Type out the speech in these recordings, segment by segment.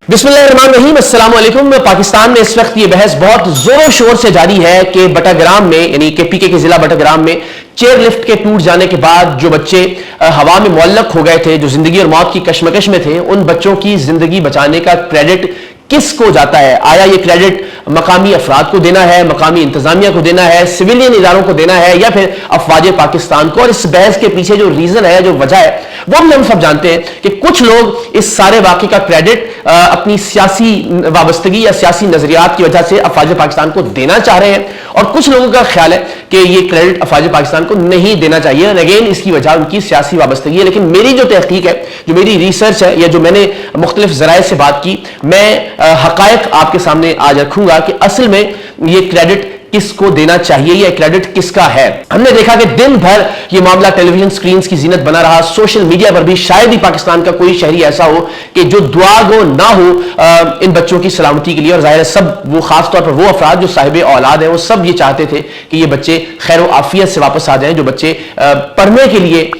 बिस्मिल्लाहिर्रहमानिर्रहीम, अस्सलाम वालेकुम। पाकिस्तान में इस वक्त ये बहस बहुत जोरों शोर से जारी है कि बटाग्राम में, यानी कि पीके के जिला बटाग्राम में चेयर लिफ्ट के टूट जाने के बाद जो बच्चे हवा में मुअल्लक हो गए थे, जो जिंदगी और मौत की कशमकश में थे, उन बच्चों की जिंदगी बचाने का क्रेडिट किसको जाता है? आया ये क्रेडिट मकामी अफराद को देना है, मकामी इंतजामिया को देना है, सिविलियन इदारों को देना है, या फिर अफवाज पाकिस्तान को? और इस बहस के पीछे जो रीजन है, जो वजह है, वो भी हम सब जानते हैं कि कुछ लोग इस सारे वाक़े का क्रेडिट अपनी सियासी वाबस्तगी या सियासी नजरियात की वजह से अफवाज पाकिस्तान को देना चाह रहे हैं, और कुछ लोगों का ख्याल है कि ये क्रेडिट अफवाज पाकिस्तान को नहीं देना चाहिए। अगेन इसकी वजह उनकी सियासी वाबस्तगी है। लेकिन मेरी जो तहकीक है, जो मेरी रिसर्च है, या जो मैंने मुख्तलिफ ज़राए से बात की, मैं हकायक आपके सामने आज रखूंगा कि असल में ये क्रेडिट किसको देना चाहिए, या क्रेडिट किसका है। हमने देखा कि दिन भर ये मामला टेलीविजन स्क्रीन की जीनत बना रहा। सोशल मीडिया पर भी शायद ही पाकिस्तान का कोई शहरी ऐसा हो कि जो दुआ गो ना हो इन बच्चों की सलामती के लिए। और जाहिर है सब वो, खास तौर पर वो अफराद जो साहिब औलाद हैं, वो सब ये चाहते थे कि ये बच्चे खैर आफियत से वापस आ जाएं। जो बच्चे पढ़ने के लिए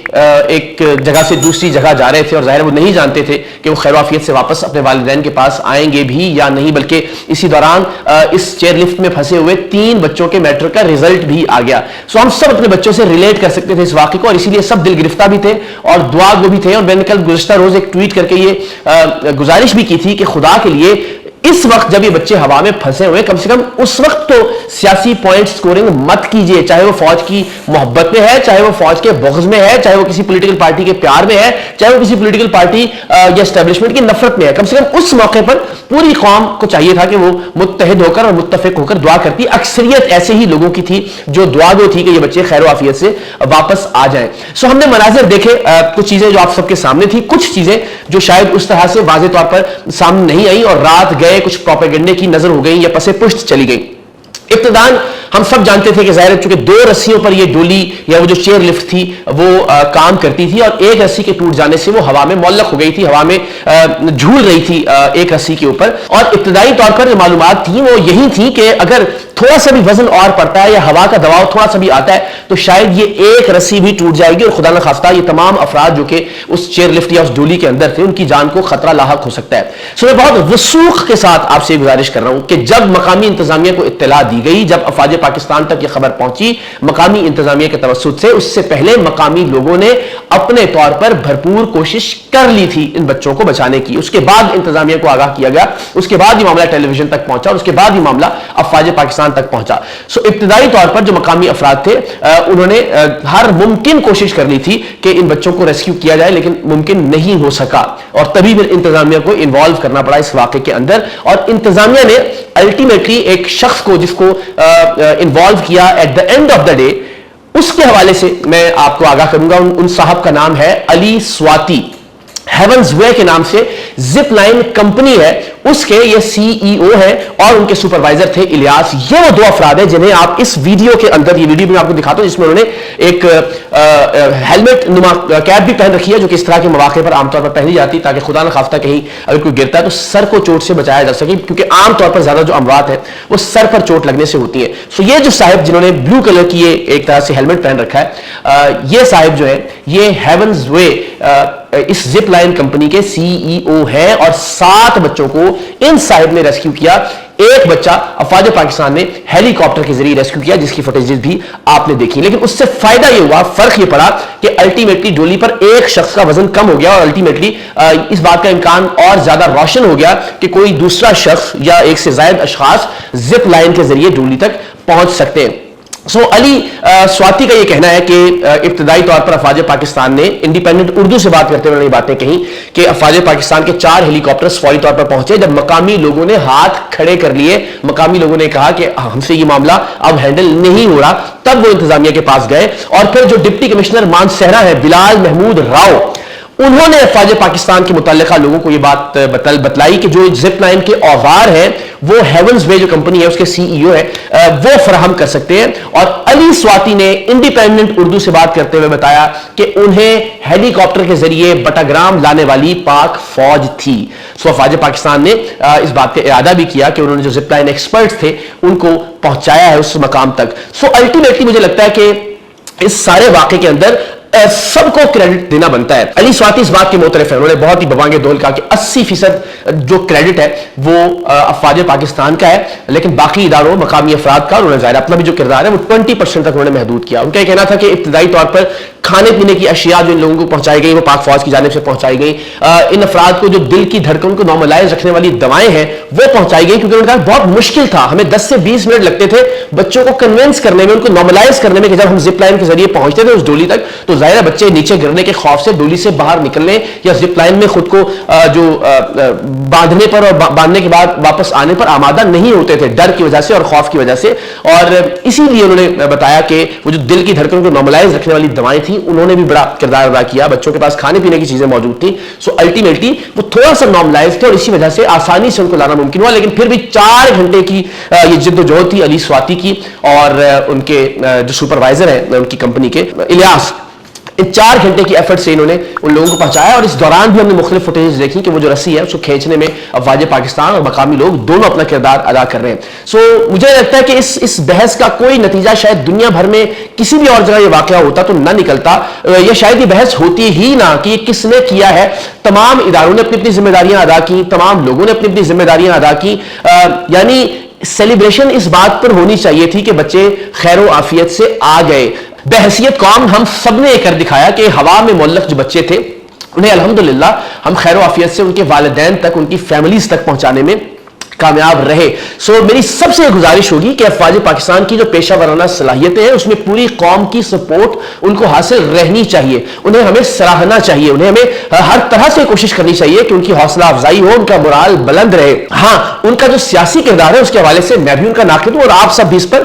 एक जगह से दूसरी जगह जा रहे थे, और जाहिर वो नहीं जानते थे कि वो खैर आफियत से वापस अपने वालिदैन के पास आएंगे भी या नहीं। बल्कि इसी दौरान इस चेयर लिफ्ट में फंसे हुए 3 बच्चों के मैट्रिक का रिजल्ट भी आ गया। सो हम सब अपने बच्चों से रिलेट कर सकते थे इस वाक़े को, और इसीलिए सब दिल गिरफ्ता भी थे और दुआ गो भी थे। और मैंने कल गुज़श्ता रोज एक ट्वीट करके ये गुजारिश भी की थी कि खुदा के लिए इस वक्त जब ये बच्चे हवा में फंसे हुए, कम से कम उस वक्त तो सियासी पॉइंट स्कोरिंग मत कीजिए, चाहे वो फौज की मोहब्बत में है, चाहे वो फौज के बुग़्ज़ में है, चाहे वो किसी पॉलिटिकल पार्टी के प्यार में है, चाहे वो किसी पॉलिटिकल पार्टी या एस्टेब्लिशमेंट की नफरत में है। कम से कम उस मौके पर पूरी कौम को चाहिए था कि वो मुत्तहिद होकर और मुत्तफिक होकर दुआ करती। अक्सरियत ऐसे ही लोगों की थी जो दुआ गो थी कि ये बच्चे खैर आफियत से वापस आ जाएं। सो हमने मनाजिर देखे, कुछ चीजें जो आप सबके सामने थी, कुछ चीजें जो शायद उस तरह से वाज़ेह तौर पर सामने नहीं आई, और रात गए कुछ प्रोपेगेंडे की नजर हो गई या पसे पुष्ट चली गई। इब्तिदान हम सब जानते थे कि जाहिर चूंकि 2 रस्सियों पर ये डोली या वो जो चेयर लिफ्ट थी वो काम करती थी, और एक रस्सी के टूट जाने से वो हवा में मुअल्लक हो गई थी, हवा में झूल रही थी एक रस्सी के ऊपर। और इब्तिदाई तौर पर जो मालूमात थी वो यही थी कि अगर थोड़ा सा भी वजन और पड़ता है या हवा का दबाव थोड़ा सा भी आता है तो शायद ये एक रस्सी भी टूट जाएगी, और खुदा न खास्ता ये तमाम अफराद जो कि उस चेयर लिफ्ट या उस डोली के अंदर थे, उनकी जान को खतरा लाहक हो सकता है। सो मैं बहुत वसूख के साथ आपसे गुजारिश कर रहा हूं कि जब मकामी इंतजामिया को इत्तला दी गई, जब अफवाज पाकिस्तान तक यह खबर पहुंची मकामी इंतजामिया के तवस्सुत से, उससे पहले मकामी लोगों ने अपने तौर पर भरपूर कोशिश कर ली थी इन बच्चों को बचाने की। उसके बाद इंतजामिया को आगाह किया गया, उसके बाद ये मामला टेलीविजन तक पहुंचा, और उसके बाद ये मामला अफवाज पाकिस्तान तक पहुंचा। सो इब्तिदाई तौर पर जो मकामी अफराद थे उन्होंने हर मुमकिन कोशिश कर ली थी कि इन बच्चों को रेस्क्यू किया जाए, लेकिन मुमकिन नहीं हो सका, और तभी फिर इंतजामिया को इन्वॉल्व करना पड़ा इस वाक़े के अंदर। और इंतजामिया ने अल्टीमेटली एक शख्स को जिसको इन्वॉल्व किया at the end of the day, उसके हवाले से मैं आपको आगाह करूंगा। उन साहब का नाम है अली स्वाति, हेवंस वे के नाम से जिप लाइन कंपनी है, उसके ये सीईओ है, और उनके सुपरवाइजर थे इलियास। ये वो 2 अफराद हैं जिन्हें आप इस वीडियो के अंदर, ये वीडियो भी मैं आपको दिखाता हूं जिसमें उन्होंने एक हेलमेट नुमा कैप भी पहन रखी है, जो कि इस तरह के मौके पर आमतौर पर पहनी जाती ताकि खुदा न खास्ता कहीं अगर कोई गिरता है तो सर को चोट से बचाया जा सके, क्योंकि आमतौर पर ज्यादा जो अमवात है वो सर पर चोट लगने से होती है। सो ये जो साहिब जिन्होंने ब्लू कलर की ये एक तरह से हेलमेट पहन रखा है, ये साहिब जो है ये हेवंस वे इस जिप लाइन कंपनी के सीईओ हैं, और 7 बच्चों को इन साहिब ने रेस्क्यू किया। एक बच्चा अफवाज पाकिस्तान ने हेलीकॉप्टर के जरिए रेस्क्यू किया, जिसकी फुटेजेस भी आपने देखी। लेकिन उससे फायदा ये हुआ, फर्क ये पड़ा कि अल्टीमेटली डोली पर एक शख्स का वजन कम हो गया, और अल्टीमेटली इस बात का इम्कान और ज्यादा रोशन हो गया कि कोई दूसरा शख्स या एक से ज्यादा अशखास जिप लाइन के जरिए डोली तक पहुंच सकते हैं। सो अली स्वाति का यह कहना है कि इब्तिदाई तौर पर अफवाज पाकिस्तान ने, इंडिपेंडेंट उर्दू से बात करते हुए ये बातें कही कि अफवाज पाकिस्तान के 4 हेलीकॉप्टर्स फौरी तौर पर पहुंचे। जब मकामी लोगों ने हाथ खड़े कर लिए, मकामी लोगों ने कहा कि हमसे ये मामला अब हैंडल नहीं हो रहा, तब वो इंतजामिया के पास गए। और फिर जो डिप्टी कमिश्नर मानसहरा है बिलाल महमूद राव, उन्होंने अफवाज पाकिस्तान के मुतल्लिका लोगों को यह बात बतलाई कि जो जिप लाइन के औजार हैं वो हेवंस वे जो कंपनी है उसके सीईओ है, वो फराहम कर सकते हैं। और अली स्वाति ने इंडिपेंडेंट उर्दू से बात करते हुए बताया कि उन्हें हेलीकॉप्टर के जरिए बटाग्राम लाने वाली पाक फौज थी। सो अफवाज पाकिस्तान ने इस बात का इरादा भी किया कि उन्होंने जो जिप लाइन एक्सपर्ट्स थे उनको पहुंचाया है उस मकाम तक। सो अल्टीमेटली मुझे लगता है कि इस सारे वाक़े के अंदर سب کو کریڈٹ دینا بنتا ہے. علی سواتی اس بات کے معترف ہیں, انہوں نے بہت ہی ببانگ دول کہا کہ 80% جو کریڈٹ ہے وہ افواج پاکستان کا ہے, لیکن باقی اداروں مقامی افراد کا انہوں نے ظاہر اپنا بھی جو کردار ہے وہ 20% تک انہوں نے محدود کیا. ان کا یہ کہنا تھا کہ ابتدائی طور پر کھانے پینے کی اشیاء جو ان لوگوں کو پہنچائی گئی وہ پاک فوج کی جانب سے پہنچائی گئی. ان افراد کو جو دل کی دھڑکن کو نارملائز رکھنے والی دوائیں ہیں وہ پہنچائی گئی, کیونکہ انہوں نے کہا بہت مشکل تھا, ہمیں 10 سے 20 منٹ لگتے تھے بچوں کو کنونس کرنے میں, ان کو نارملائز کرنے میں, کہ جب ہم زپ لائن کے ذریعے پہنچتے تھے اس ڈولی تک تو ظاہر ہے بچے نیچے گرنے کے خوف سے ڈولی سے باہر نکلنے یا زپ لائن میں خود کو جو باندھنے پر اور باندھنے کے بعد واپس آنے پر آمادہ نہیں ہوتے تھے, ڈر کی وجہ سے اور خوف کی وجہ سے. اور اسی لیے انہوں نے بتایا کہ وہ جو دل کی دھڑکن کو نارملائز رکھنے والی دوائیں تھیں انہوں نے بھی بڑا کردار ادا کیا, بچوں کے پاس کھانے پینے کی چیزیں موجود تھیں, سو الٹیمیٹلی وہ تھوڑا سا نارملائز تھے اور اسی وجہ سے آسانی سے ان کو لانا ممکن ہوا. لیکن پھر بھی 4 گھنٹے کی یہ جد و جہد تھی علی سواتی کی اور ان کے جو سپروائزر ہیں ان کی کمپنی کے الیاس, ان 4 گھنٹے کی ایفرٹ سے انہوں نے ان لوگوں کو پہنچایا. اور اس دوران بھی ہم نے مختلف فوٹیج دیکھی کہ وہ جو رسی ہے اس کو کھینچنے میں افواج پاکستان اور مقامی لوگ دونوں اپنا کردار ادا کر رہے ہیں. سو مجھے لگتا ہے کہ اس بحث کا کوئی نتیجہ شاید دنیا بھر میں کسی بھی اور جگہ یہ واقعہ ہوتا تو نہ نکلتا, یا شاید یہ بحث ہوتی ہی نہ کہ یہ کس نے کیا ہے. تمام اداروں نے اپنی اپنی ذمہ داریاں ادا کی, تمام لوگوں نے اپنی اپنی ذمہ داریاں ادا کی. یعنی سیلیبریشن اس بات پر ہونی چاہیے تھی کہ بچے خیر و عافیت سے آ گئے. بحیثیت قوم ہم سب نے یہ کر دکھایا کہ ہوا میں معلق جو بچے تھے انہیں الحمدللہ ہم خیر و عافیت سے ان کے والدین تک, ان کی فیملیز تک پہنچانے میں کامیاب رہے. سو میری سب سے گزارش ہوگی کہ افواج پاکستان کی جو پیشہ ورانہ صلاحیتیں ہیں اس میں پوری قوم کی سپورٹ ان کو حاصل رہنی چاہیے, انہیں ہمیں سراہنا چاہیے, انہیں ہمیں ہر طرح سے کوشش کرنی چاہیے کہ ان کی حوصلہ افزائی ہو, ان کا مورال بلند رہے. ہاں ان کا جو سیاسی کردار ہے اس کے حوالے سے میں بھی ان کا ناقد ہوں اور آپ سب بھی اس پر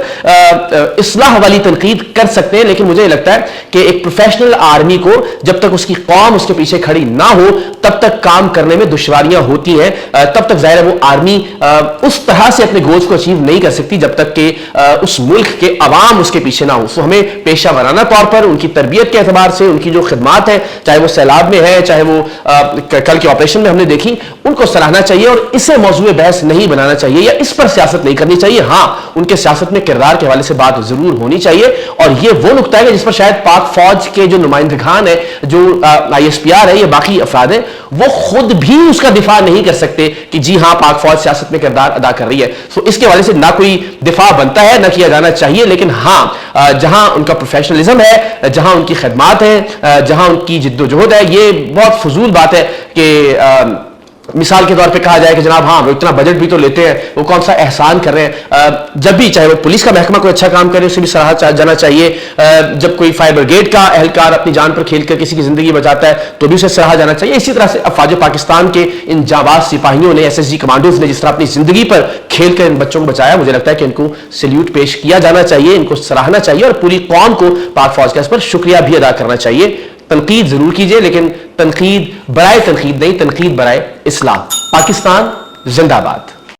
اصلاح والی تنقید کر سکتے ہیں, لیکن مجھے لگتا ہے کہ ایک پروفیشنل آرمی کو جب تک اس کی قوم اس کے پیچھے کھڑی نہ ہو تب تک کام کرنے میں دشواریاں ہوتی ہیں, تب تک ظاہر ہے وہ آرمی اس طرح سے اپنے گولز کو اچیو نہیں کر سکتی جب تک کہ اس ملک کے عوام اس کے پیچھے نہ ہو. سو ہمیں پیشہ ورانہ طور پر ان کی تربیت کے اعتبار سے ان کی جو خدمات ہیں, چاہے وہ سیلاب میں ہے چاہے وہ کل کے آپریشن میں ہم نے دیکھی, ان کو سراہنا چاہیے اور اسے موضوع بحث نہیں بنانا چاہیے یا اس پر سیاست نہیں کرنی چاہیے. ہاں ان کے سیاست میں کردار کے حوالے سے بات ضرور ہونی چاہیے, اور یہ وہ نقطہ ہے جس پر شاید پاک فوج کے جو نمائندگان ہیں, جو ISPR ہے یا باقی افراد ہیں, وہ خود بھی اس کا دفاع نہیں کر سکتے کہ جی ہاں پاک فوج سیاست میں کردار ادا کر رہی ہے. سو اس کے حوالے سے نہ کوئی دفاع بنتا ہے نہ کیا جانا چاہیے, لیکن ہاں جہاں ان کا پروفیشنلزم ہے, جہاں ان کی خدمات ہیں, جہاں ان کی جد و جہد ہے, یہ بہت فضول بات ہے کہ مثال کے طور پہ کہا جائے کہ جناب ہاں وہ اتنا بجٹ بھی تو لیتے ہیں, وہ کون سا احسان کر رہے ہیں. جب بھی چاہے وہ پولیس کا محکمہ کوئی اچھا کام کرے اسے بھی سراہا جانا چاہیے, جب کوئی فائر بریگیڈ کا اہلکار اپنی جان پر کھیل کر کسی کی زندگی بچاتا ہے تو بھی اسے سراہا جانا چاہیے. اسی طرح سے افواج پاکستان کے ان جانباز سپاہیوں نے, SSG کمانڈوز نے جس طرح اپنی زندگی پر کھیل کر ان بچوں کو بچایا, مجھے لگتا ہے کہ ان کو سیلیوٹ پیش کیا جانا چاہیے, ان کو سراہنا چاہیے اور پوری قوم کو پاک فوج کا اس پر شکریہ بھی ادا کرنا چاہیے. تنقید ضرور کیجئے لیکن تنقید برائے تنقید نہیں, تنقید برائے اصلاح. پاکستان زندہ باد.